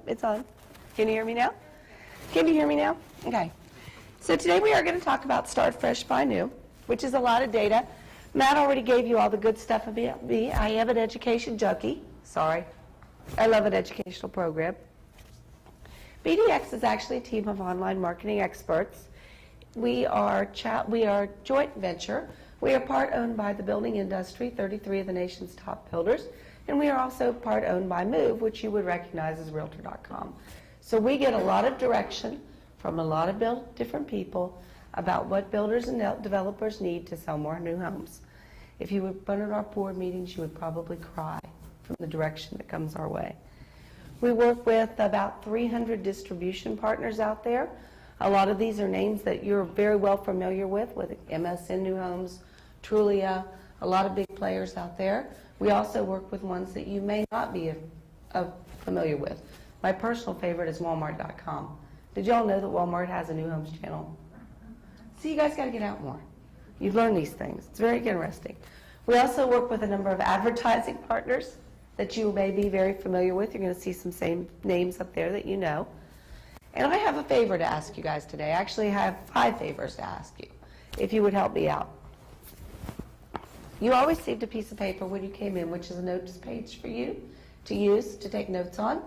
it's on. Can you hear me now? Can you hear me now? Okay. So today we are going to talk about Start Fresh, Buy New, which is a lot of data. Matt already gave you all the good stuff about me. I am an education junkie. Sorry. I love an educational program. BDX is actually a team of online marketing experts. We are a joint venture. We are part owned by the building industry, 33 of the nation's top builders, and we are also part owned by Move, which you would recognize as Realtor.com. So we get a lot of direction from a lot of different people about what builders and developers need to sell more new homes. If you would run at our board meetings, you would probably cry from the direction that comes our way. We work with about 300 distribution partners out there. A lot of these are names that you're very well familiar with MSN New Homes, Trulia, a lot of big players out there. We also work with ones that you may not be familiar with. My personal favorite is Walmart.com. Did y'all know that Walmart has a new homes channel? See, you guys got to get out more. You've learned these things. It's very interesting. We also work with a number of advertising partners that you may be very familiar with. You're going to see some same names up there that you know. And I have a favor to ask you guys today. Actually, I have 5 favors to ask you, if you would help me out. You all received a piece of paper when you came in, which is a notes page for you to use to take notes on.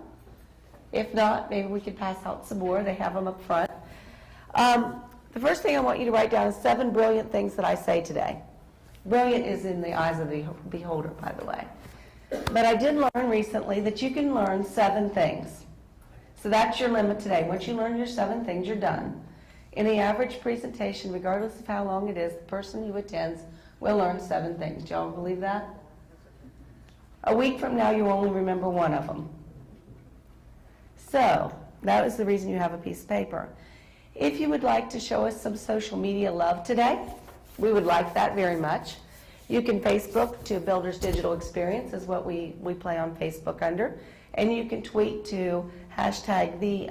If not, maybe we could pass out some more. They have them up front. The first thing I want you to write down is 7 brilliant things that I say today. Brilliant is in the eyes of the beholder, by the way. But I did learn recently that you can learn 7 things. So that's your limit today. Once you learn your 7 things, you're done. In the average presentation, regardless of how long it is, the person who attends will learn 7 things. Do y'all believe that? A week from now, you only remember 1 of them. So that is the reason you have a piece of paper. If you would like to show us some social media love today, we would like that very much. You can Facebook to Builders Digital Experience is what we play on Facebook under. And you can tweet to #the_BDX.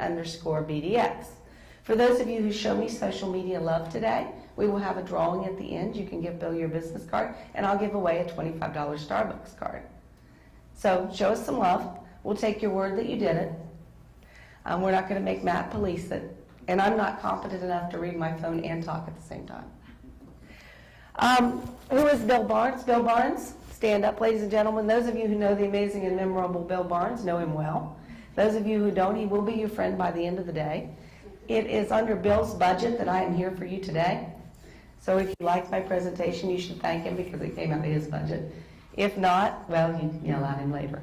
For those of you who show me social media love today, we will have a drawing at the end. You can give Bill your business card, and I'll give away a $25 Starbucks card. So show us some love. We'll take your word that you did it. We're not going to make Matt police it. And I'm not competent enough to read my phone and talk at the same time. Who is Bill Barnes? Bill Barnes, stand up, ladies and gentlemen. Those of you who know the amazing and memorable Bill Barnes know him well. Those of you who don't, he will be your friend by the end of the day. It is under Bill's budget that I am here for you today. So if you like my presentation, you should thank him because it came out of his budget. If not, well, you can yell at him later.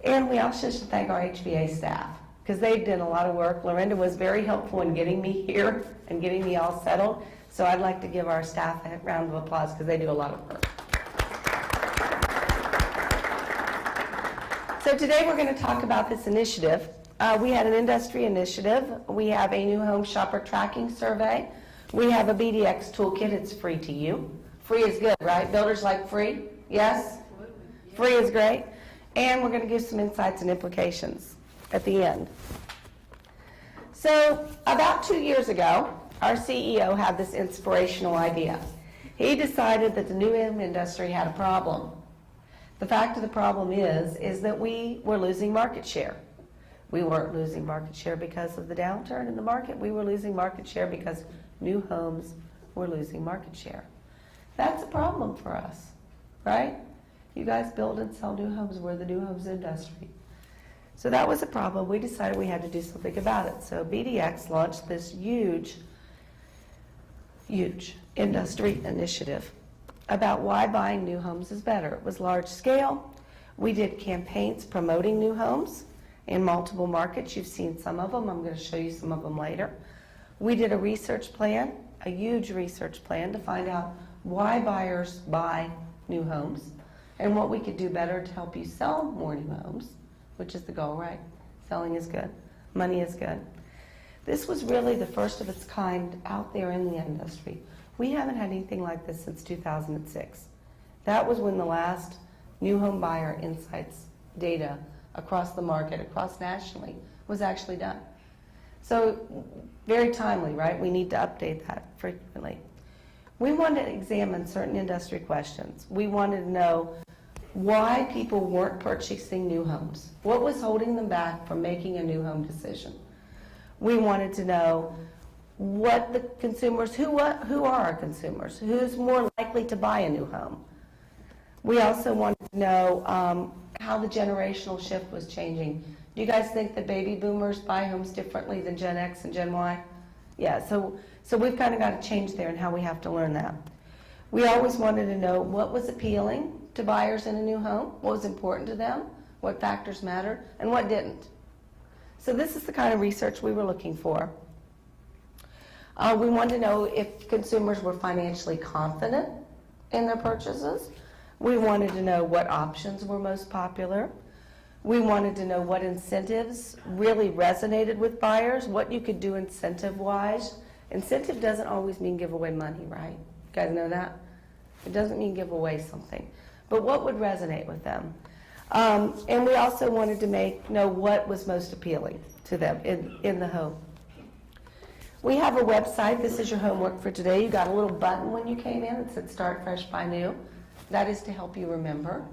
And we also should thank our HBA staff because they did a lot of work. Lorinda was very helpful in getting me here and getting me all settled. So I'd like to give our staff a round of applause because they do a lot of work. So today we're going to talk about this initiative. We had an industry initiative. We have a new home shopper tracking survey. We have a BDX toolkit. It's free to you. Free is good, right? Builders like free? Yes? Free is great. And we're going to give some insights and implications at the end. So about 2 years ago, our CEO had this inspirational idea. He decided that the new home industry had a problem. The fact of the problem is that we were losing market share. We weren't losing market share because of the downturn in the market. We were losing market share because new homes were losing market share. That's a problem for us, right? You guys build and sell new homes. We're the new homes industry. So that was a problem. We decided we had to do something about it. So BDX launched this huge industry initiative about why buying new homes is better. It was large scale. We did campaigns promoting new homes in multiple markets. You've seen some of them. I'm going to show you some of them later. We did a research plan, a huge research plan to find out why buyers buy new homes and what we could do better to help you sell more new homes, which is the goal, right? Selling is good. Money is good. This was really the first of its kind out there in the industry. We haven't had anything like this since 2006. That was when the last new home buyer insights data across the market, across nationally, was actually done. So very timely, right? We need to update that frequently. We wanted to examine certain industry questions. We wanted to know why people weren't purchasing new homes. What was holding them back from making a new home decision? We wanted to know what the consumers, who are our consumers? Who's more likely to buy a new home? We also wanted to know how the generational shift was changing. Do you guys think that baby boomers buy homes differently than Gen X and Gen Y? Yeah, so we've kind of got to change there and how we have to learn that. We always wanted to know what was appealing to buyers in a new home, what was important to them, what factors mattered, and what didn't. So this is the kind of research we were looking for. We wanted to know if consumers were financially confident in their purchases. We wanted to know what options were most popular. We wanted to know what incentives really resonated with buyers, what you could do incentive-wise. Incentive doesn't always mean give away money, right? You guys know that? It doesn't mean give away something. But what would resonate with them? And we also wanted to know what was most appealing to them in the home. We have a website. This is your homework for today. You got a little button when you came in. It said Start Fresh by New. That is to help you remember.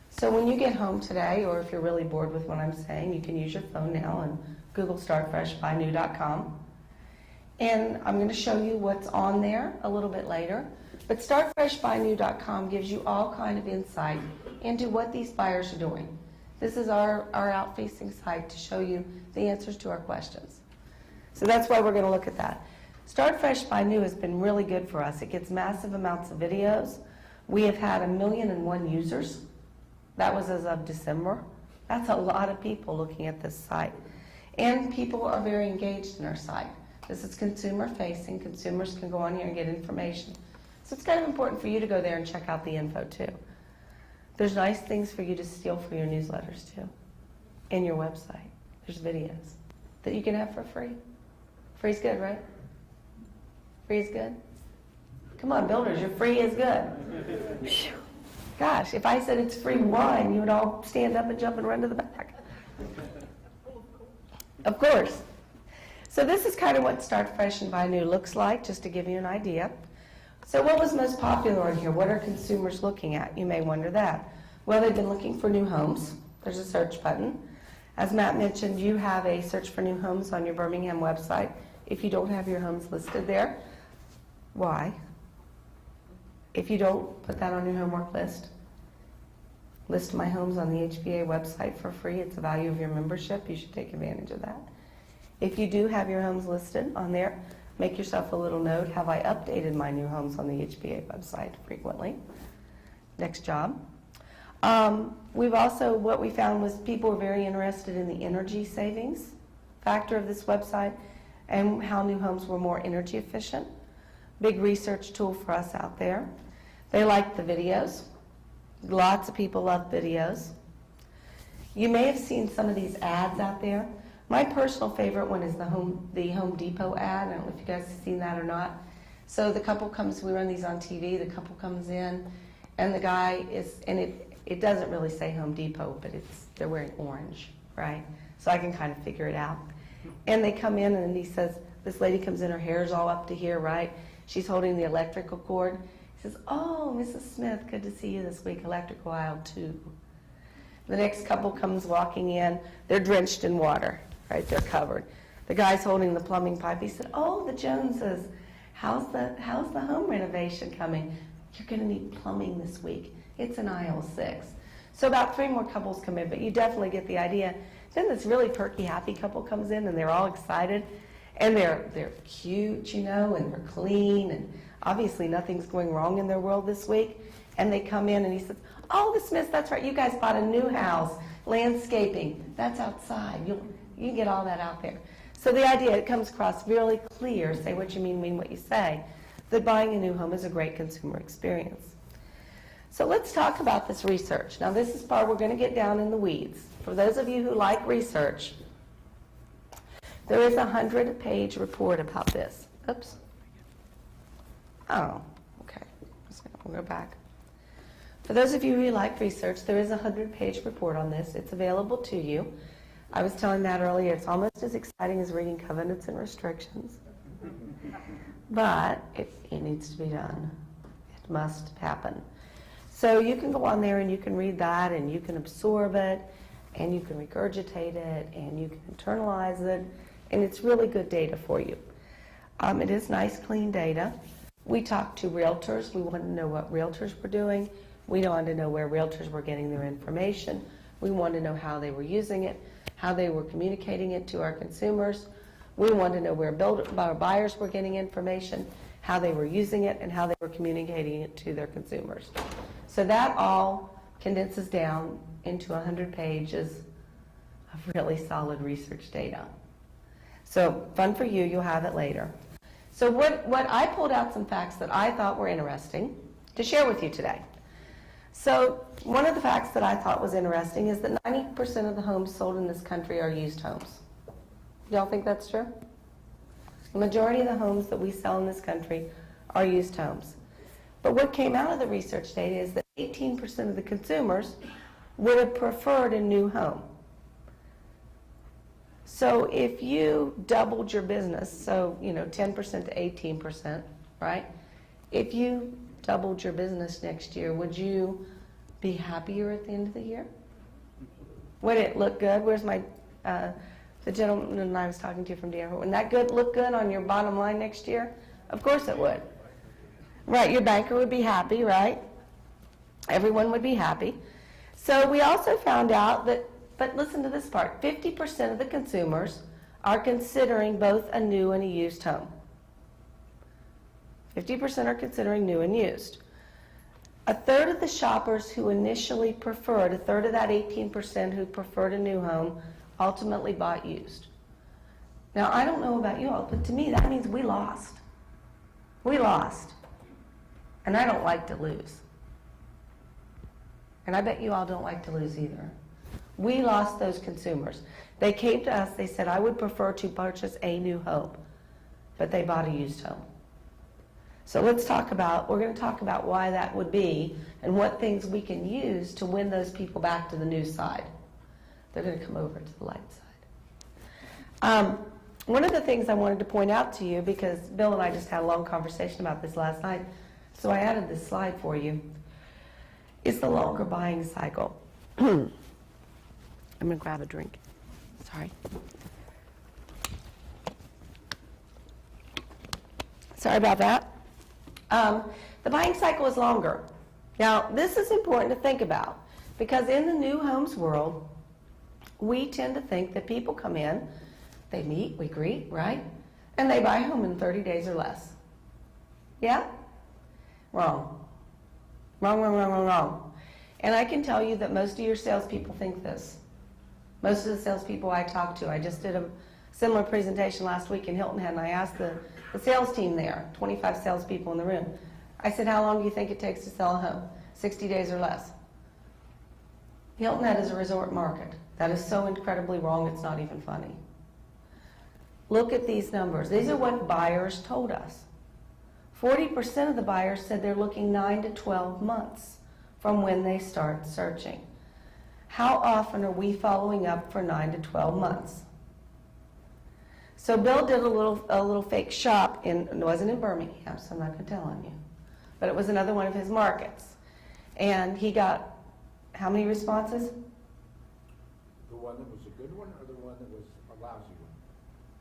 So when you get home today, or if you're really bored with what I'm saying, you can use your phone now and Google startfreshbynew.com. And I'm going to show you what's on there a little bit later. But startfreshbynew.com gives you all kind of insight into what these buyers are doing. This is our out-facing site to show you the answers to our questions. So that's why we're going to look at that. Start Fresh by New has been really good for us. It gets massive amounts of videos. We have had 1,000,001 users. That was as of December. That's a lot of people looking at this site. And people are very engaged in our site. This is consumer facing. Consumers can go on here and get information. So it's kind of important for you to go there and check out the info too. There's nice things for you to steal for your newsletters too. In your website, there's videos that you can have for free. Free's good, right? Free is good? Come on, builders, your free is good. Gosh, if I said it's free wine, you would all stand up and jump and run to the back. Of course. So this is kind of what Start Fresh and Buy New looks like, just to give you an idea. So what was most popular in here? What are consumers looking at? You may wonder that. Well, they've been looking for new homes. There's a search button. As Matt mentioned, you have a search for new homes on your Birmingham website. If you don't have your homes listed there, why? If you don't put that on your homework list, list my homes on the HBA website for free. It's the value of your membership. You should take advantage of that. If you do have your homes listed on there, make yourself a little note. Have I updated my new homes on the HBA website frequently? Next job. We've also, what we found was people were very interested in the energy savings factor of this website and how new homes were more energy efficient. Big research tool for us out there. They liked the videos. Lots of people love videos. You may have seen some of these ads out there. My personal favorite one is the Home Depot ad. I don't know if you guys have seen that or not. So the couple comes, we run these on TV, the couple comes in, and the guy is, and it doesn't really say Home Depot, but they're wearing orange, right? So I can kind of figure it out. And they come in and he says, this lady comes in, her hair's all up to here, right? She's holding the electrical cord. He says, oh, Mrs. Smith, good to see you this week, electrical aisle 2. The next couple comes walking in, they're drenched in water, right? They're covered. The guy's holding the plumbing pipe. He said, oh, the Joneses, how's the home renovation coming? You're going to need plumbing this week. It's in aisle 6. So about 3 more couples come in, but you definitely get the idea. Then this really perky, happy couple comes in, and they're all excited, and they're cute, you know, and they're clean, and obviously nothing's going wrong in their world this week. And they come in, and he says, oh, the Smiths, that's right, you guys bought a new house, landscaping, that's outside. You can get all that out there. So the idea, it comes across really clear, say what you mean what you say, that buying a new home is a great consumer experience. So let's talk about this research. Now this is part we're going to get down in the weeds. For those of you who like research, there is a 100-page report about this. Oops. Oh, okay. We'll go back. For those of you who like research, there is a 100-page report on this. It's available to you. I was telling Matt earlier, it's almost as exciting as reading covenants and restrictions. But it needs to be done. It must happen. So you can go on there and you can read that and you can absorb it and you can regurgitate it and you can internalize it, and it's really good data for you. It is nice, clean data. We talked to realtors. We wanted to know what realtors were doing. We wanted to know where realtors were getting their information. We wanted to know how they were using it, how they were communicating it to our consumers. We wanted to know where buyers were getting information, how they were using it, and how they were communicating it to their consumers. So that all condenses down into 100 pages of really solid research data. So fun for you, you'll have it later. So what I pulled out some facts that I thought were interesting to share with you today. So one of the facts that I thought was interesting is that 90% of the homes sold in this country are used homes. Y'all think that's true? The majority of the homes that we sell in this country are used homes. But what came out of the research data is that 18% of the consumers would have preferred a new home. So if you doubled your business, so 10% to 18%, right? If you doubled your business next year, would you be happier at the end of the year? Would it look good? Where's my the gentleman I was talking to from Danvers? Would that look good on your bottom line next year? Of course it would. Right, your banker would be happy, right? Everyone would be happy. So we also found out that, but listen to this part, 50% of the consumers are considering both a new and a used home. 50% are considering new and used. A third of the shoppers who initially preferred, a third of that 18% who preferred a new home, ultimately bought used. Now, I don't know about you all, but to me that means we lost. We lost. And I don't like to lose. And I bet you all don't like to lose either. We lost those consumers. They came to us, they said, I would prefer to purchase a new home, but they bought a used home. So we're going to talk about why that would be and what things we can use to win those people back to the new side. They're going to come over to the light side. One of the things I wanted to point out to you, because Bill and I just had a long conversation about this last night, so I added this slide for you, is the longer buying cycle. I'm going to grab a drink. Sorry. Sorry about that. The buying cycle is longer. Now, this is important to think about, because in the new homes world, we tend to think that people come in, they meet, we greet, right? And they buy a home in 30 days or less. Yeah? Wrong. Wrong, wrong, wrong, wrong, wrong. And I can tell you that most of your salespeople think this. Most of the salespeople I talk to, I just did a similar presentation last week in Hilton Head, and I asked the sales team there, 25 salespeople in the room, I said, how long do you think it takes to sell a home? 60 days or less. Hilton Head is a resort market. That is so incredibly wrong, it's not even funny. Look at these numbers. These are what buyers told us. 40% of the buyers said they're looking 9 to 12 months from when they start searching. How often are we following up for 9 to 12 months? So Bill did a little fake shop it wasn't in Birmingham, so I'm not going to tell on you, but it was another one of his markets. And he got how many responses? The one that was a good one or the one that was a lousy one?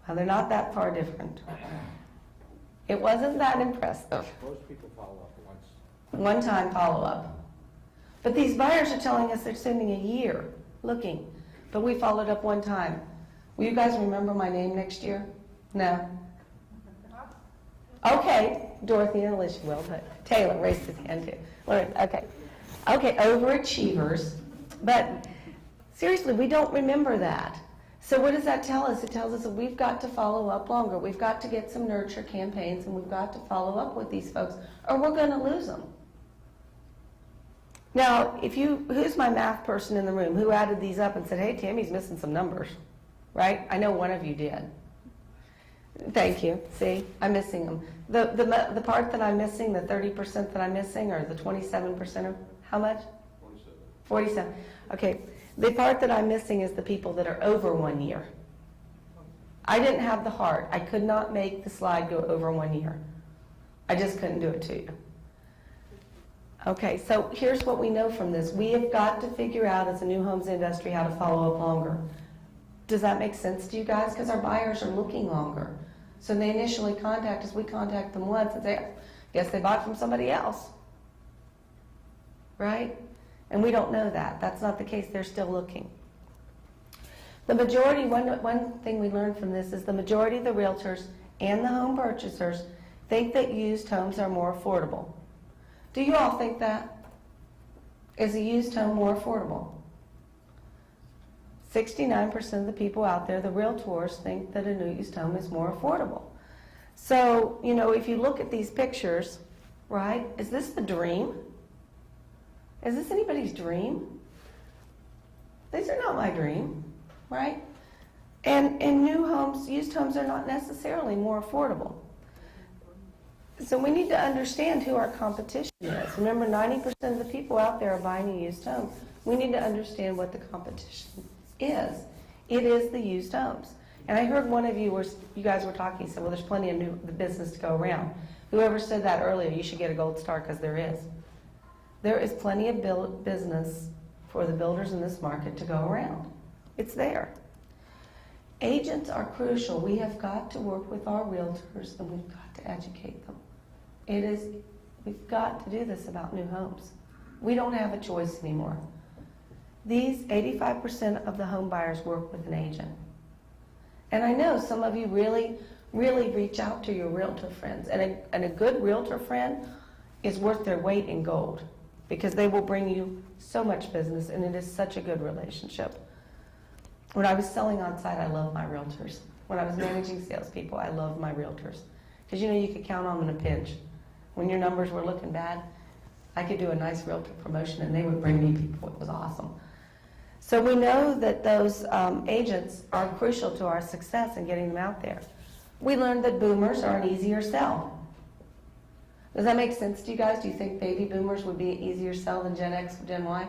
Well, they're not that far different. It wasn't that impressive. Most people follow up once. One-time follow-up. But these buyers are telling us they're spending a year looking, but we followed up one time. Will you guys remember my name next year? No? Okay, Dorothy and Alicia will, but Taylor raised his hand too. Okay, overachievers. But seriously, we don't remember that. So what does that tell us? It tells us that we've got to follow up longer. We've got to get some nurture campaigns, and we've got to follow up with these folks, or we're going to lose them. Now, who's my math person in the room? Who added these up and said, hey, Tammie's missing some numbers, right? I know one of you did. Thank you. See, I'm missing them. The part that I'm missing, the 30% that I'm missing, or the 27% of, how much? 47. Okay. The part that I'm missing is the people that are over 1 year. I didn't have the heart. I could not make the slide go over 1 year. I just couldn't do it to you. Okay, so here's what we know from this. We have got to figure out as a new homes industry how to follow up longer. Does that make sense to you guys? Because our buyers are looking longer. So they initially contact us, we contact them once and say, guess they bought from somebody else. Right? And we don't know that. That's not the case. They're still looking. The majority, one thing we learned from this is the majority of the realtors and the home purchasers think that used homes are more affordable. Do you all think that? Is a used home more affordable? 69% of the people out there, the realtors, think that a new used home is more affordable. So, you know, if you look at these pictures, right, is this the dream? Is this anybody's dream? These are not my dream, right? And new homes, used homes are not necessarily more affordable. So we need to understand who our competition is. Remember, 90% of the people out there are buying a used home. We need to understand what the competition is. It is the used homes. And I heard one of you, you guys were talking, said, well, there's plenty of new business to go around. Whoever said that earlier, you should get a gold star, because there is. There is plenty of business for the builders in this market to go around. It's there. Agents are crucial. We have got to work with our realtors, and we've got to educate them. We've got to do this about new homes. We don't have a choice anymore. These 85% of the home buyers work with an agent. And I know some of you really, really reach out to your realtor friends. And a good realtor friend is worth their weight in gold, because they will bring you so much business, and it is such a good relationship. When I was selling on site, I loved my realtors. When I was managing salespeople, I loved my realtors. Because you know, you could count on them in a pinch. When your numbers were looking bad, I could do a nice realtor promotion and they would bring me people. It was awesome. So we know that those agents are crucial to our success in getting them out there. We learned that boomers are an easier sell. Does that make sense to you guys? Do you think baby boomers would be an easier sell than Gen X or Gen Y?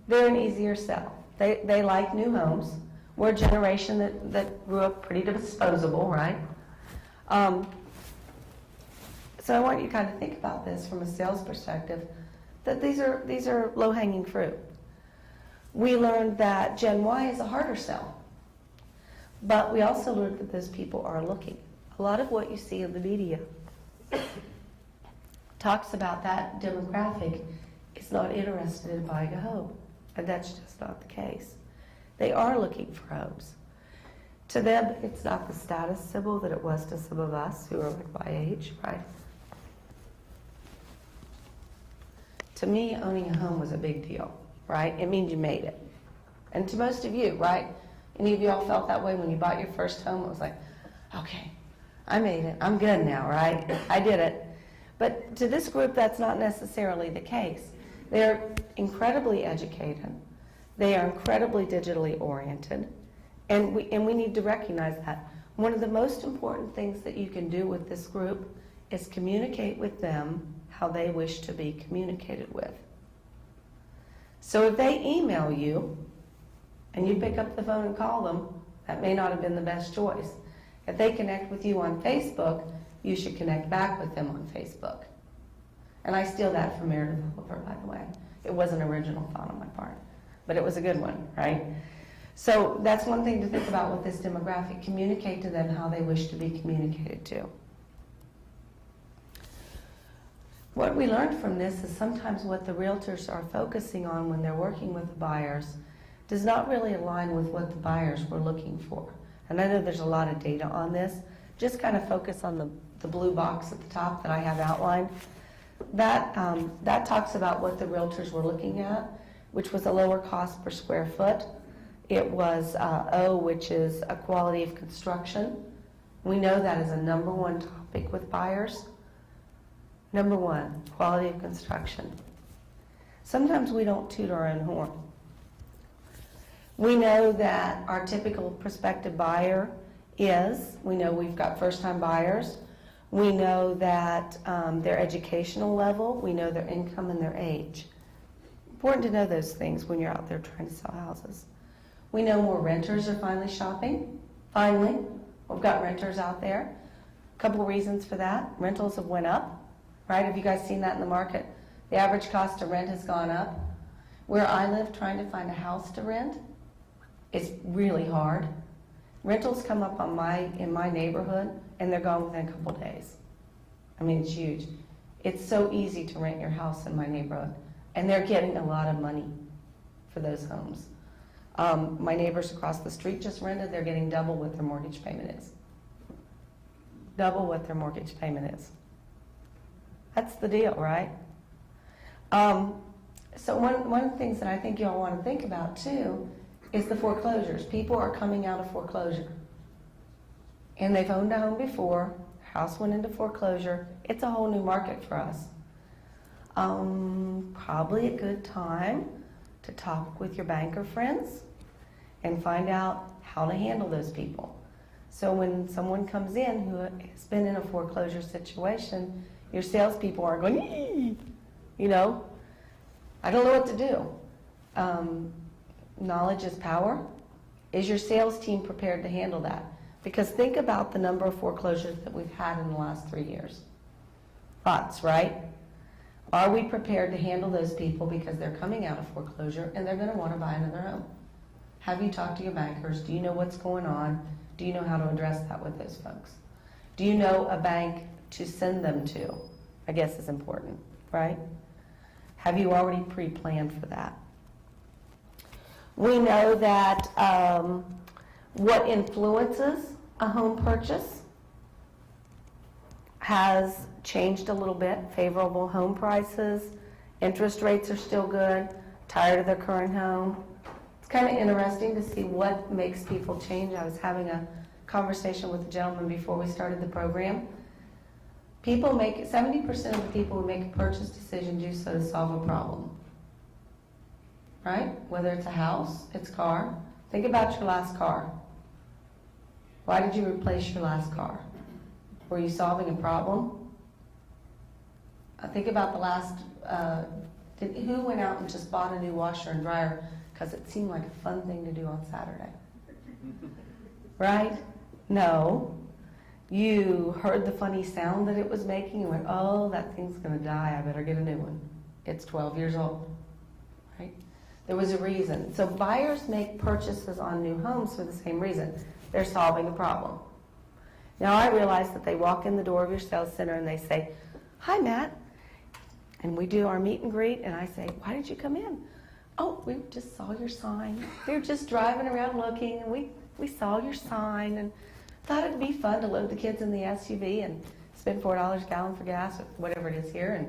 They're an easier sell. They like new homes. We're a generation that grew up pretty disposable, right? So I want you to kind of think about this from a sales perspective, that these are low-hanging fruit. We learned that Gen Y is a harder sell, but we also learned that those people are looking. A lot of what you see in the media talks about that demographic is not interested in buying a home, and that's just not the case. They are looking for homes. To them, it's not the status symbol that it was to some of us who are like my age, right? To me, owning a home was a big deal, right? It means you made it. And to most of you, right? Any of you all felt that way when you bought your first home? It was like, okay, I made it. I'm good now, right? I did it. But to this group, that's not necessarily the case. They're incredibly educated. They are incredibly digitally oriented. And we need to recognize that. One of the most important things that you can do with this group is communicate with them how they wish to be communicated with. So if they email you and you pick up the phone and call them, that may not have been the best choice. If they connect with you on Facebook, you should connect back with them on Facebook. And I steal that from Mayor Developer, by the way. It was an original thought on my part, but it was a good one, right? So that's one thing to think about with this demographic. Communicate to them how they wish to be communicated to. What we learned from this is sometimes what the realtors are focusing on when they're working with the buyers does not really align with what the buyers were looking for. And I know there's a lot of data on this. Just kind of focus on the blue box at the top that I have outlined. That talks about what the realtors were looking at, which was a lower cost per square foot. It was O, which is a quality of construction. We know that is a #1 topic with buyers. #1, quality of construction. Sometimes we don't toot our own horn. We know that our typical prospective buyer we know we've got first-time buyers. We know that their educational level, we know their income and their age. Important to know those things when you're out there trying to sell houses. We know more renters are finally shopping. Finally, we've got renters out there. A couple reasons for that. Rentals have went up, right? Have you guys seen that in the market? The average cost to rent has gone up. Where I live, trying to find a house to rent is really hard. Rentals come up in my neighborhood, and they're gone within a couple days. I mean, it's huge. It's so easy to rent your house in my neighborhood, and they're getting a lot of money for those homes. My neighbors across the street just rented. They're getting double what their mortgage payment is. Double what their mortgage payment is. That's the deal, right? So one of the things that I think you all want to think about too is the foreclosures. People are coming out of foreclosure. And they've owned a home before, house went into foreclosure. It's a whole new market for us. Probably a good time to talk with your banker friends and find out how to handle those people. So when someone comes in who has been in a foreclosure situation, your salespeople are going, "Ee!" You know, I don't know what to do. Knowledge is power. Is your sales team prepared to handle that? Because think about the number of foreclosures that we've had in the last 3 years. Lots, right? Are we prepared to handle those people because they're coming out of foreclosure and they're going to want to buy another home? Have you talked to your bankers? Do you know what's going on? Do you know how to address that with those folks? Do you know a bank to send them to? I guess is important, right? Have you already pre-planned for that? We know that what influences a home purchase has changed a little bit. Favorable home prices, interest rates are still good, tired of their current home. It's kind of interesting to see what makes people change. I was having a conversation with a gentleman before we started the program. 70% of the people who make a purchase decision do so to solve a problem. Right? Whether it's a house, it's a car. Think about your last car. Why did you replace your last car? Were you solving a problem? Think about the last, who went out and just bought a new washer and dryer because it seemed like a fun thing to do on Saturday? Right? No. You heard the funny sound that it was making and went, oh, that thing's going to die. I better get a new one. It's 12 years old. Right? There was a reason. So buyers make purchases on new homes for the same reason. They're solving a problem. Now I realize that they walk in the door of your sales center and they say, hi, Matt. And we do our meet and greet, and I say, why did you come in? Oh, we just saw your sign. We were just driving around looking, and we saw your sign and thought it'd be fun to load the kids in the SUV and spend $4 a gallon for gas or whatever it is here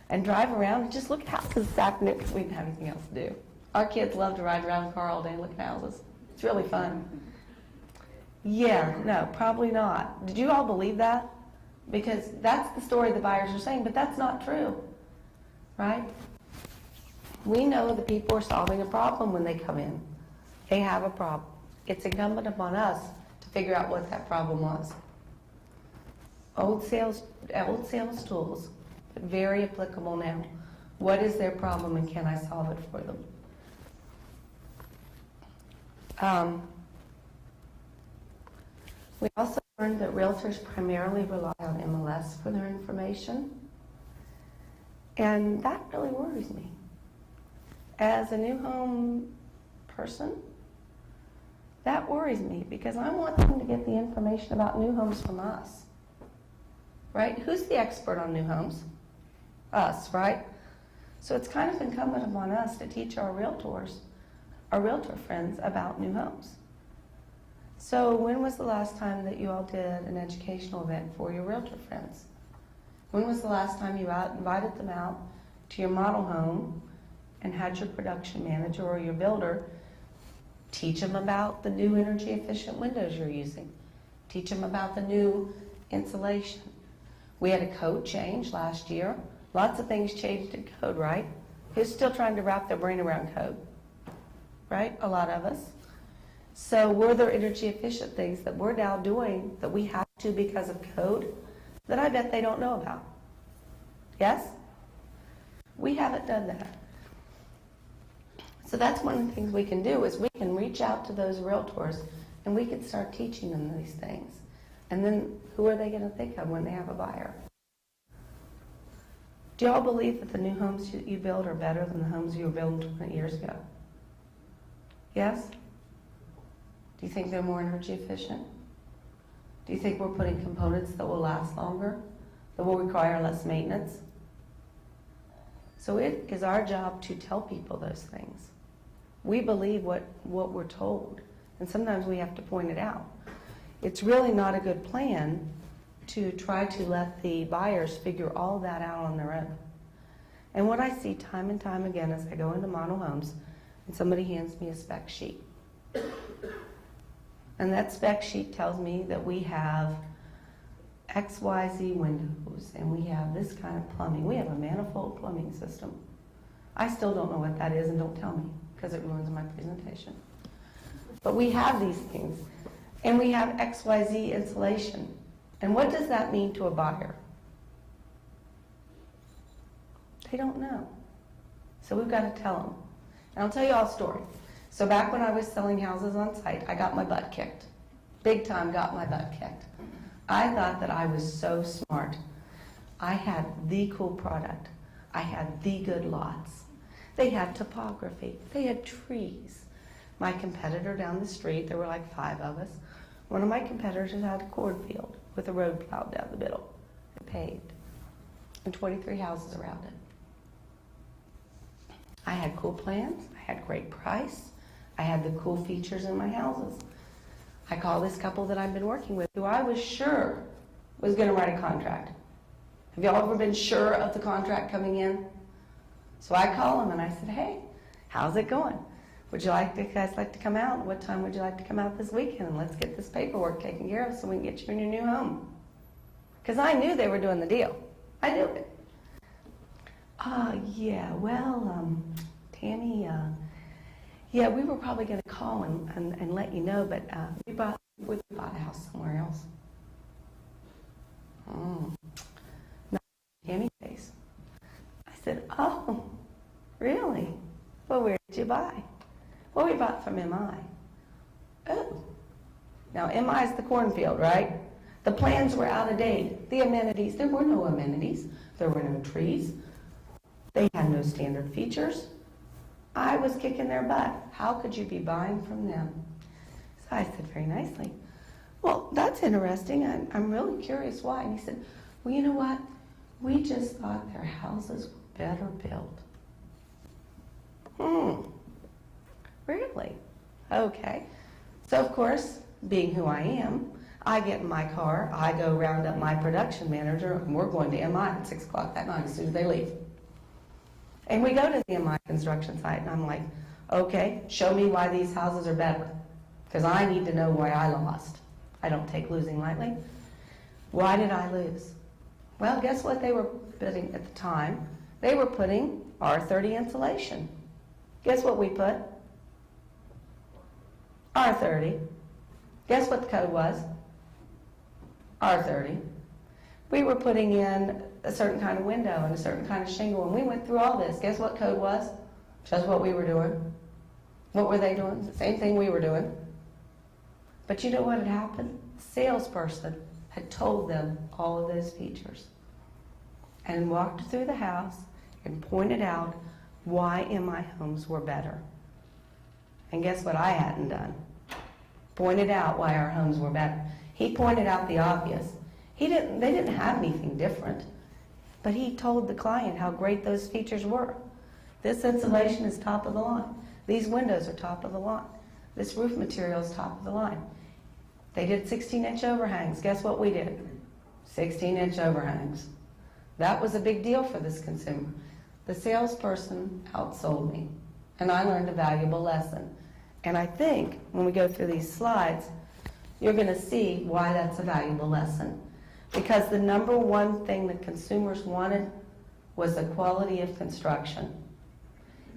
and drive around and just look at houses this afternoon because we didn't have anything else to do. Our kids love to ride around in the car all day and look at houses. It's really fun. Yeah, no, probably not. Did you all believe that? Because that's the story the buyers are saying, but that's not true, right? We know the people are solving a problem when they come in. They have a problem. It's incumbent upon us to figure out what that problem was. Old sales tools, but very applicable now. What is their problem and can I solve it for them? We also learned that realtors primarily rely on MLS for their information, and that really worries me. As a new home person, that worries me because I want them to get the information about new homes from us, right? Who's the expert on new homes? Us, right? So it's kind of incumbent upon us to teach our realtor friends about new homes. So when was the last time that you all did an educational event for your realtor friends? When was the last time you invited them out to your model home and had your production manager or your builder teach them about the new energy efficient windows you're using? Teach them about the new insulation. We had a code change last year. Lots of things changed in code, right? Who's still trying to wrap their brain around code? Right? A lot of us. So were there energy efficient things that we're now doing that we have to because of code that I bet they don't know about? Yes? We haven't done that. So that's one of the things we can do is we can reach out to those realtors and we can start teaching them these things. And then who are they going to think of when they have a buyer? Do y'all believe that the new homes you build are better than the homes you were building 20 years ago? Yes? Do you think they're more energy efficient? Do you think we're putting components that will last longer, that will require less maintenance? So it is our job to tell people those things. We believe what we're told, and sometimes we have to point it out. It's really not a good plan to try to let the buyers figure all that out on their own. And what I see time and time again as I go into model homes, and somebody hands me a spec sheet. And that spec sheet tells me that we have XYZ windows, and we have this kind of plumbing. We have a manifold plumbing system. I still don't know what that is, and don't tell me, because it ruins my presentation. But we have these things, and we have XYZ insulation. And what does that mean to a buyer? They don't know. So we've got to tell them. And I'll tell you all a story. So back when I was selling houses on site, I got my butt kicked. Big time got my butt kicked. I thought that I was so smart. I had the cool product. I had the good lots. They had topography. They had trees. My competitor down the street, there were like 5 of us, one of my competitors had a cornfield with a road plowed down the middle and paved, and 23 houses around it. I had cool plans. I had great price. I had the cool features in my houses. I called this couple that I've been working with, who I was sure was going to write a contract. Have y'all ever been sure of the contract coming in? So I call them and I said, hey, how's it going? Would you guys like to come out? What time would you like to come out this weekend? And let's get this paperwork taken care of so we can get you in your new home. Because I knew they were doing the deal. I knew it. Tammie, yeah, we were probably going to call and let you know, but we bought a house somewhere else. Not Tammie's face. I said, oh, really? Well, where did you buy? Well, we bought from MI. Oh. Now, MI is the cornfield, right? The plans were out of date. The amenities, there were no amenities. There were no trees. They had no standard features. I was kicking their butt. How could you be buying from them? So I said very nicely, well, that's interesting. I'm really curious why. And he said, well, you know what? We just thought their houses were better built. Really? Okay. So, of course, being who I am, I get in my car, I go round up my production manager, and we're going to MI at 6 o'clock that night as soon as they leave. And we go to the MI construction site, and I'm like, okay, show me why these houses are better, because I need to know why I lost. I don't take losing lightly. Why did I lose? Well, guess what they were putting at the time? They were putting R30 insulation. Guess what we put? R30. Guess what the code was? R30. We were putting in a certain kind of window and a certain kind of shingle, and we went through all this. Guess what code was? Just what we were doing. What were they doing? The same thing we were doing. But you know what had happened? The salesperson had told them all of those features and walked through the house and pointed out why MI homes were better. And guess what I hadn't done? Pointed out why our homes were better. He pointed out the obvious. They didn't have anything different, but he told the client how great those features were. This insulation is top of the line. These windows are top of the line. This roof material is top of the line. They did 16-inch overhangs. Guess what we did? 16-inch overhangs. That was a big deal for this consumer. The salesperson outsold me, and I learned a valuable lesson. And I think when we go through these slides, you're going to see why that's a valuable lesson. Because the number one thing that consumers wanted was the quality of construction.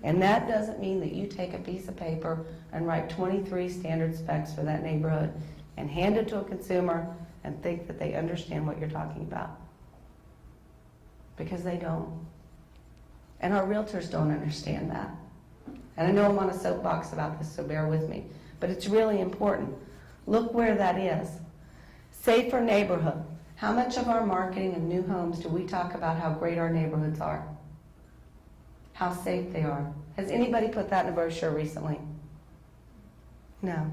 And that doesn't mean that you take a piece of paper and write 23 standard specs for that neighborhood and hand it to a consumer and think that they understand what you're talking about. Because they don't. And our realtors don't understand that. And I know I'm on a soapbox about this, so bear with me. But it's really important. Look where that is. Safer neighborhood. How much of our marketing of new homes do we talk about how great our neighborhoods are? How safe they are? Has anybody put that in a brochure recently? No.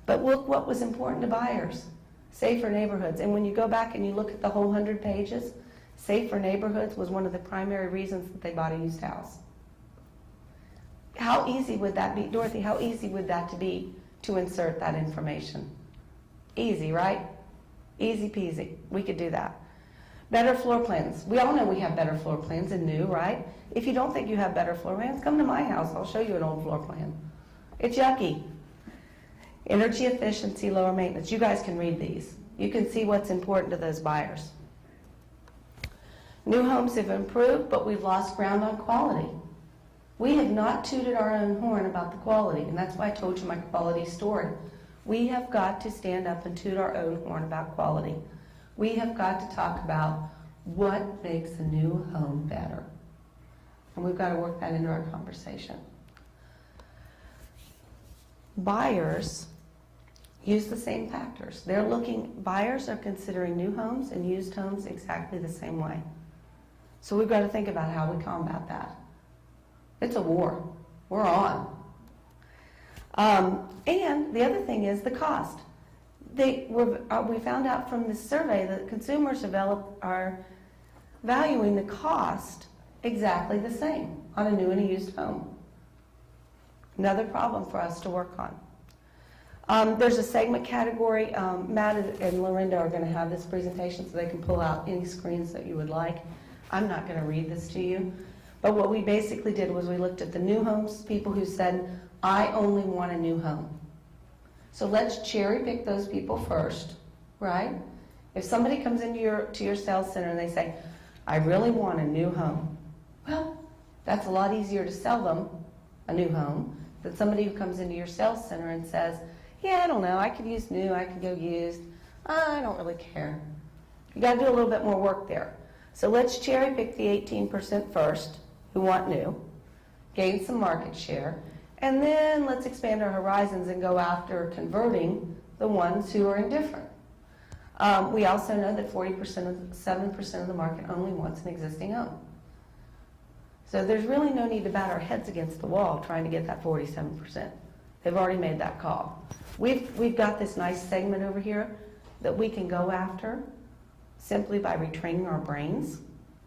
But look what was important to buyers. Safer neighborhoods. And when you go back and you look at the whole 100 pages, safer neighborhoods was one of the primary reasons that they bought a used house. How easy would that be, Dorothy, how easy would that be to insert that information? Easy, right? Easy peasy. We could do that. Better floor plans. We all know we have better floor plans in new, right? If you don't think you have better floor plans, come to my house. I'll show you an old floor plan. It's yucky. Energy efficiency, lower maintenance. You guys can read these. You can see what's important to those buyers. New homes have improved, but we've lost ground on quality. We have not tooted our own horn about the quality, and that's why I told you my quality story. We have got to stand up and toot our own horn about quality. We have got to talk about what makes a new home better. And we've got to work that into our conversation. Buyers use the same factors. Buyers are considering new homes and used homes exactly the same way. So we've got to think about how we combat that. It's a war. We're on. And the other thing is the cost. We found out from this survey that consumers are valuing the cost exactly the same on a new and a used home. Another problem for us to work on. There's a segment category. Matt and Lorinda are going to have this presentation so they can pull out any screens that you would like. I'm not going to read this to you. But what we basically did was we looked at the new homes, people who said, I only want a new home. So let's cherry pick those people first, right? If somebody comes into your sales center and they say, I really want a new home, well, that's a lot easier to sell them a new home than somebody who comes into your sales center and says, yeah, I don't know, I could use new, I could go used, I don't really care. You got to do a little bit more work there. So let's cherry pick the 18% first who want new, gain some market share, and then let's expand our horizons and go after converting the ones who are indifferent. We also know that 7% of the market only wants an existing home. So there's really no need to bat our heads against the wall trying to get that 47%. They've already made that call. We've got this nice segment over here that we can go after simply by retraining our brains,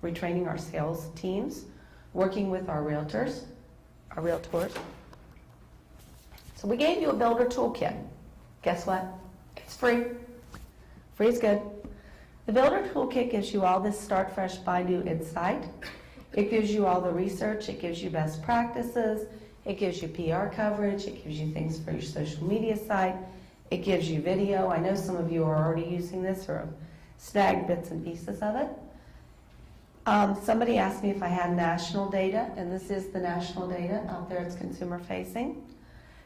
retraining our sales teams, working with our realtors. So we gave you a builder toolkit. Guess what? It's free. Free is good. The builder toolkit gives you all this start fresh, buy new insight. It gives you all the research. It gives you best practices. It gives you PR coverage. It gives you things for your social media site. It gives you video. I know some of you are already using this or have snagged bits and pieces of it. Somebody asked me if I had national data, and this is the national data out there. It's consumer facing.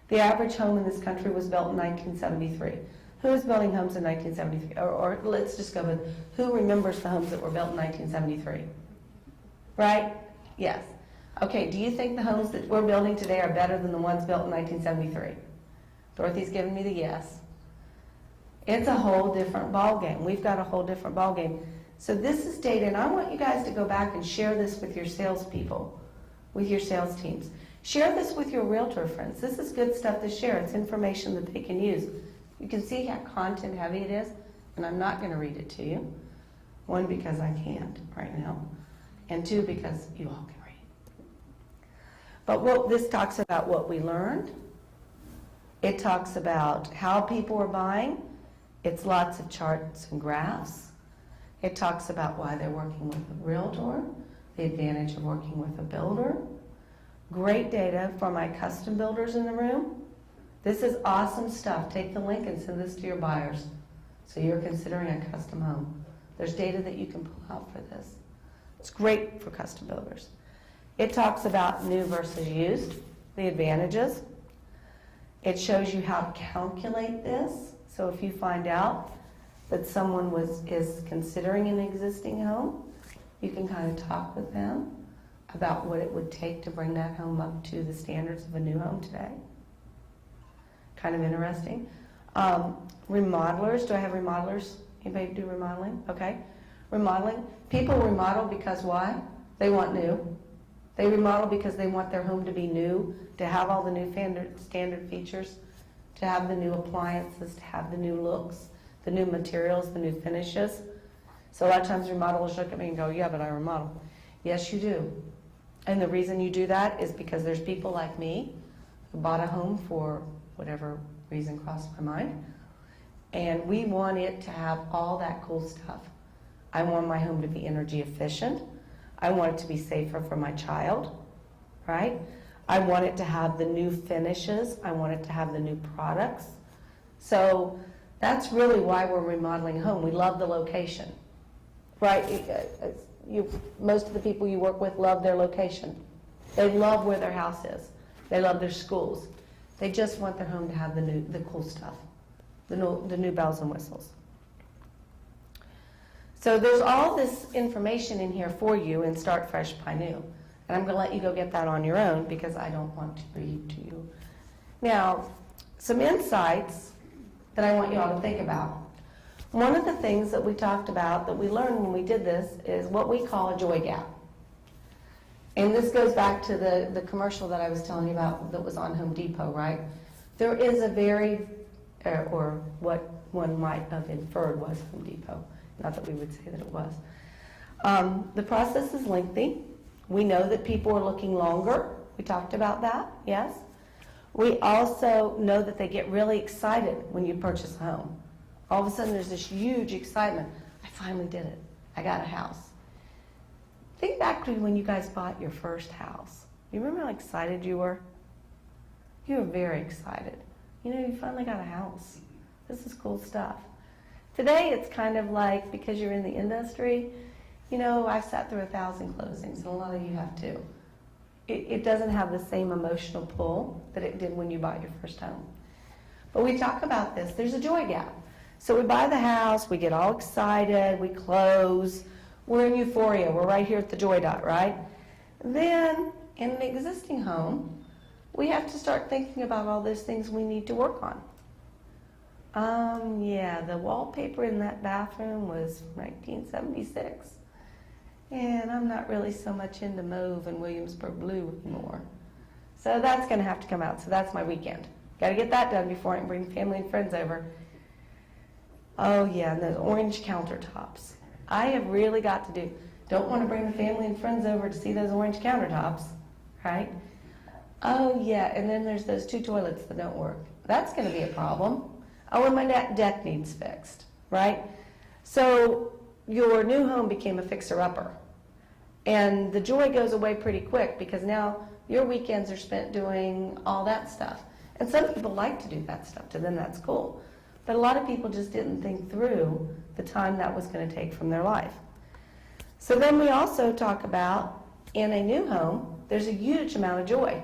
The average home in this country was built in 1973. Who was building homes in 1973? Or let's just go with who remembers the homes that were built in 1973? Right? Yes. Okay, do you think the homes that we're building today are better than the ones built in 1973? Dorothy's giving me the yes. It's a whole different ballgame. We've got a whole different ballgame. So this is data, and I want you guys to go back and share this with your salespeople, with your sales teams. Share this with your realtor friends. This is good stuff to share. It's information that they can use. You can see how content heavy it is, and I'm not going to read it to you. One, because I can't right now, and two, because you all can read. But this talks about what we learned. It talks about how people are buying. It's lots of charts and graphs. It talks about why they're working with a realtor, the advantage of working with a builder. Great data for my custom builders in the room. This is awesome stuff. Take the link and send this to your buyers. So you're considering a custom home. There's data that you can pull out for this. It's great for custom builders. It talks about new versus used, the advantages. It shows you how to calculate this. So if you find out that someone is considering an existing home, you can kind of talk with them about what it would take to bring that home up to the standards of a new home today. Kind of interesting. Remodelers, do I have remodelers Anybody do remodeling? Okay. Remodeling. People remodel because why? They want new. They remodel because they want their home to be new, to have all the new standard features, to have the new appliances, to have the new looks, the new materials, the new finishes. So a lot of times remodelers look at me and go, yeah, but I remodel. Yes, you do. And the reason you do that is because there's people like me who bought a home for whatever reason crossed my mind, and we want it to have all that cool stuff. I want my home to be energy efficient. I want it to be safer for my child, right? I want it to have the new finishes. I want it to have the new products. So that's really why we're remodeling a home. We love the location, right? Most of the people you work with love their location. They love where their house is. They love their schools. They just want their home to have the cool stuff, the new bells and whistles. So there's all this information in here for you in Start Fresh by New. And I'm going to let you go get that on your own because I don't want to read to you. Now, some insights that I want you all to think about. One of the things that we talked about that we learned when we did this is what we call a joy gap. And this goes back to the commercial that I was telling you about that was on Home Depot, right? There is a very, or what one might have inferred was Home Depot. Not that we would say that it was. The process is lengthy. We know that people are looking longer. We talked about that, yes? We also know that they get really excited when you purchase a home. All of a sudden there's this huge excitement. I finally did it. I got a house. Think back to when you guys bought your first house. You remember how excited you were? You were very excited. You know, you finally got a house. This is cool stuff. Today it's kind of like, because you're in the industry, you know, I've sat through 1,000 closings, and a lot of you have too. It doesn't have the same emotional pull that it did when you bought your first home. But we talk about this. There's a joy gap. So we buy the house, we get all excited, we close, we're in euphoria, we're right here at the joy dot, right? Then, in an existing home, we have to start thinking about all those things we need to work on. Yeah, the wallpaper in that bathroom was 1976. And I'm not really so much into mauve and Williamsburg blue anymore. So that's going to have to come out. So that's my weekend. Got to get that done before I can bring family and friends over. Oh yeah, and those orange countertops. I have really got to do. Don't want to bring the family and friends over to see those orange countertops, right? Oh yeah, and then there's those 2 toilets that don't work. That's going to be a problem. Oh, and my deck needs fixed, right? So your new home became a fixer-upper. And the joy goes away pretty quick because now your weekends are spent doing all that stuff. And some people like to do that stuff. To them, that's cool. But a lot of people just didn't think through the time that was going to take from their life. So then we also talk about, in a new home, there's a huge amount of joy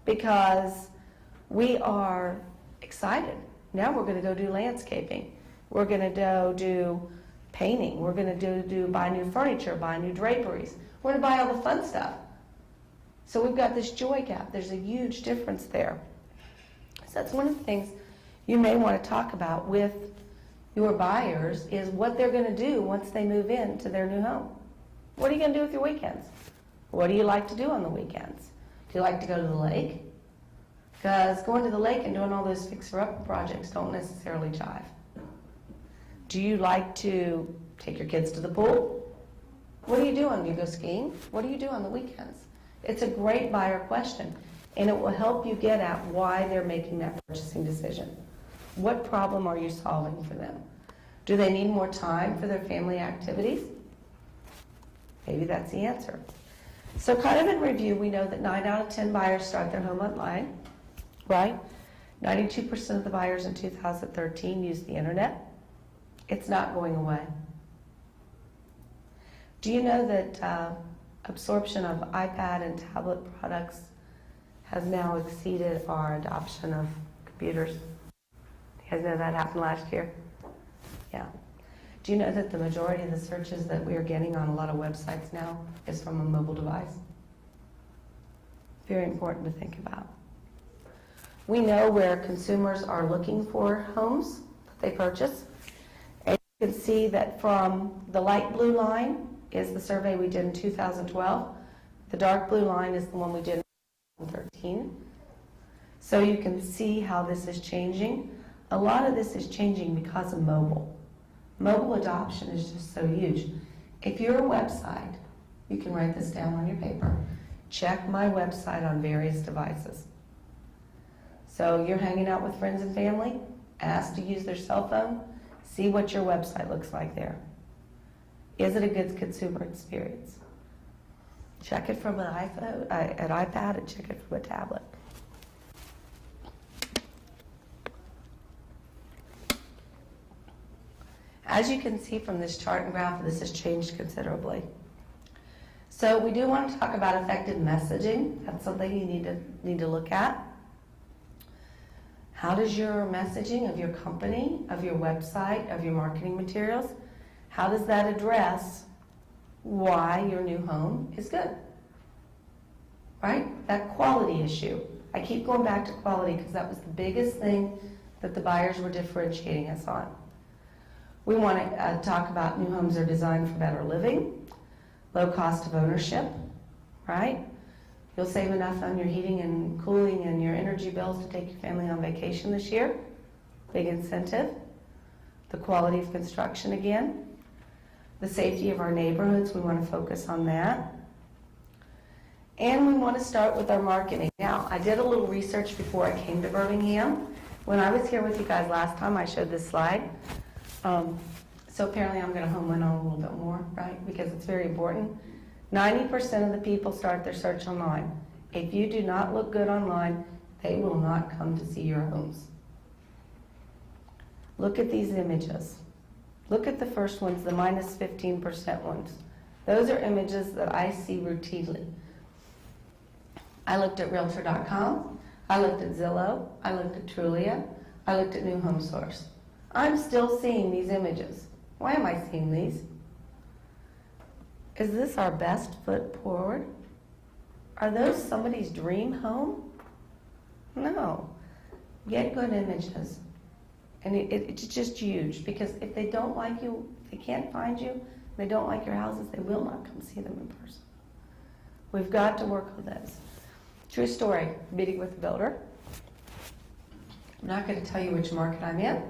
because we are excited. Now we're going to go do landscaping. We're going to go do painting. We're going to buy new furniture, buy new draperies. We're going to buy all the fun stuff. So we've got this joy gap. There's a huge difference there. So that's one of the things you may want to talk about with your buyers is what they're going to do once they move into their new home. What are you going to do with your weekends? What do you like to do on the weekends? Do you like to go to the lake? Because going to the lake and doing all those fixer-up projects don't necessarily jive. Do you like to take your kids to the pool? What do you do on, you go skiing? What do you do on the weekends? It's a great buyer question, and it will help you get at why they're making that purchasing decision. What problem are you solving for them? Do they need more time for their family activities? Maybe that's the answer. So kind of in review, we know that 9 out of 10 buyers start their home online, right? 92% of the buyers in 2013 used the internet. It's not going away. Do you know that absorption of iPad and tablet products has now exceeded our adoption of computers? You guys know that happened last year? Yeah. Do you know that the majority of the searches that we are getting on a lot of websites now is from a mobile device? Very important to think about. We know where consumers are looking for homes that they purchase. You can see that from the light blue line is the survey we did in 2012. The dark blue line is the one we did in 2013. So you can see how this is changing. A lot of this is changing because of mobile. Mobile adoption is just so huge. If you're a website, you can write this down on your paper. Check my website on various devices. So you're hanging out with friends and family, ask to use their cell phone, see what your website looks like there. Is it a good consumer experience? Check it from an iPhone, an iPad, and check it from a tablet. As you can see from this chart and graph, this has changed considerably. So we do want to talk about effective messaging. That's something you need to look at. How does your messaging of your company, of your website, of your marketing materials, how does that address why your new home is good? Right? That quality issue. I keep going back to quality because that was the biggest thing that the buyers were differentiating us on. We want to talk about new homes are designed for better living, low cost of ownership, right? You'll save enough on your heating and cooling and your energy bills to take your family on vacation this year. Big incentive. The quality of construction again. The safety of our neighborhoods, we want to focus on that. And we want to start with our marketing. Now, I did a little research before I came to Birmingham. When I was here with you guys last time, I showed this slide. So apparently I'm going to hone in on a little bit more, right? Because it's very important. 90% of the people start their search online. If you do not look good online, they will not come to see your homes. Look at these images. Look at the first ones, the minus 15% ones. Those are images that I see routinely. I looked at Realtor.com, I looked at Zillow, I looked at Trulia, I looked at New Home Source. I'm still seeing these images. Why am I seeing these? Is this our best foot forward? Are those somebody's dream home? No. Get good images. And it's just huge, because if they don't like you, if they can't find you, they don't like your houses, they will not come see them in person. We've got to work on this. True story, meeting with a builder. I'm not going to tell you which market I'm in.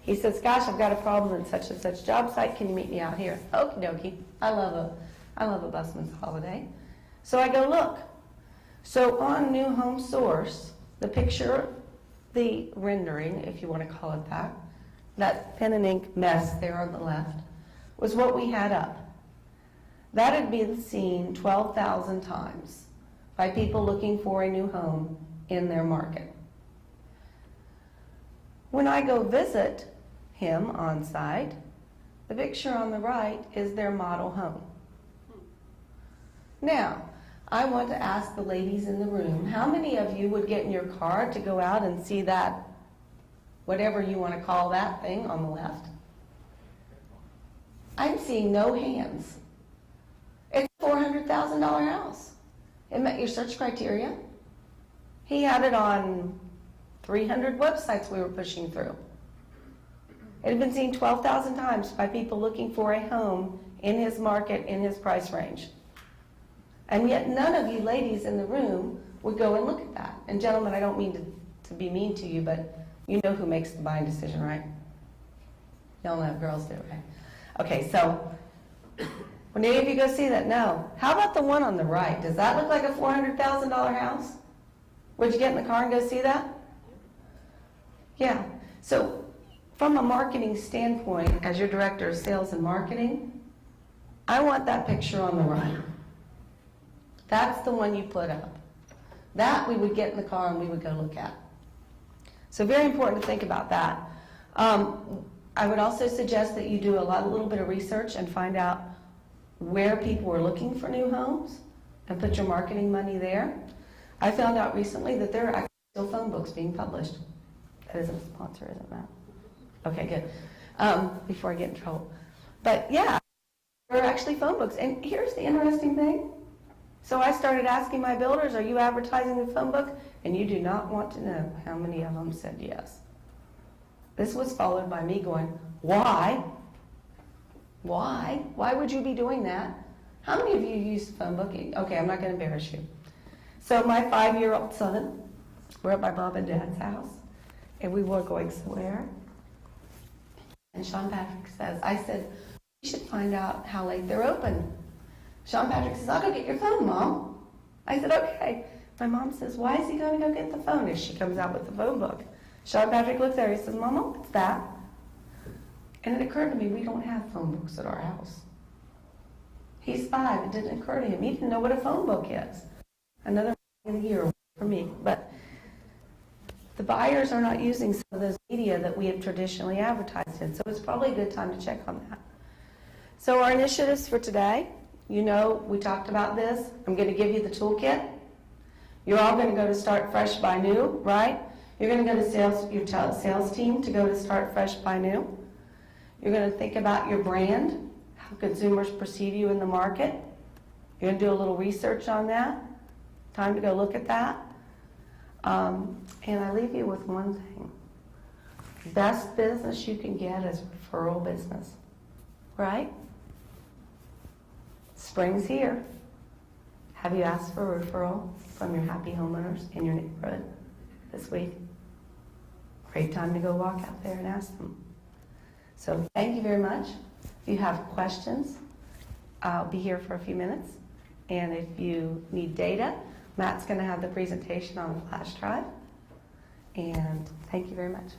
He says, gosh, I've got a problem in such and such job site. Can you meet me out here? Okie dokie. I love a busman's holiday. So I go look. So on New Home Source, the picture, the rendering, if you want to call it that pen and ink mess there on the left, was what we had up. That had been seen 12,000 times by people looking for a new home in their market. When I go visit him on site, the picture on the right is their model home. Now, I want to ask the ladies in the room, how many of you would get in your car to go out and see that, whatever you want to call that thing on the left? I'm seeing no hands. It's a $400,000 house. It met your search criteria. He had it on 300 websites we were pushing through. It had been seen 12,000 times by people looking for a home in his market, in his price range. And yet none of you ladies in the room would go and look at that. And gentlemen, I don't mean to be mean to you, but you know who makes the buying decision, right? Y'all know girls do, right? Okay, so when any of you go see that, no. How about the one on the right? Does that look like a $400,000 house? Would you get in the car and go see that? Yeah. So from a marketing standpoint, as your director of sales and marketing, I want that picture on the right. That's the one you put up. That we would get in the car and we would go look at. So very important to think about that. I would also suggest that you do a little bit of research and find out where people are looking for new homes and put your marketing money there. I found out recently that there are actually still phone books being published. That isn't a sponsor, isn't that? Okay, good. Before I get in trouble. But yeah, there are actually phone books. And here's the interesting thing. So I started asking my builders, are you advertising the phone book? And you do not want to know how many of them said yes. This was followed by me going, why? Why? Why would you be doing that? How many of you use phone booking? Okay, I'm not going to embarrass you. So my 5-year-old son, we're at my mom and dad's house, and we were going somewhere. And Sean Patrick says, I said, we should find out how late they're open. Sean Patrick says, I'll go get your phone, Mom. I said, okay. My mom says, why is he going to go get the phone? As she comes out with the phone book. Sean Patrick looks at her, he says, Mama, what's that? And it occurred to me, we don't have phone books at our house. He's 5, it didn't occur to him. He didn't know what a phone book is. Another in a year for me. But the buyers are not using some of those media that we have traditionally advertised in, so it's probably a good time to check on that. So our initiatives for today, you know, we talked about this. I'm going to give you the toolkit. You're all going to go to Start Fresh by New, right? You're going to go to your sales team to go to Start Fresh by New. You're going to think about your brand, how consumers perceive you in the market. You're going to do a little research on that. Time to go look at that. And I leave you with one thing. Best business you can get is referral business, right? Spring's here. Have you asked for a referral from your happy homeowners in your neighborhood this week? Great time to go walk out there and ask them. So thank you very much. If you have questions, I'll be here for a few minutes. And if you need data, Matt's going to have the presentation on the flash drive. And thank you very much.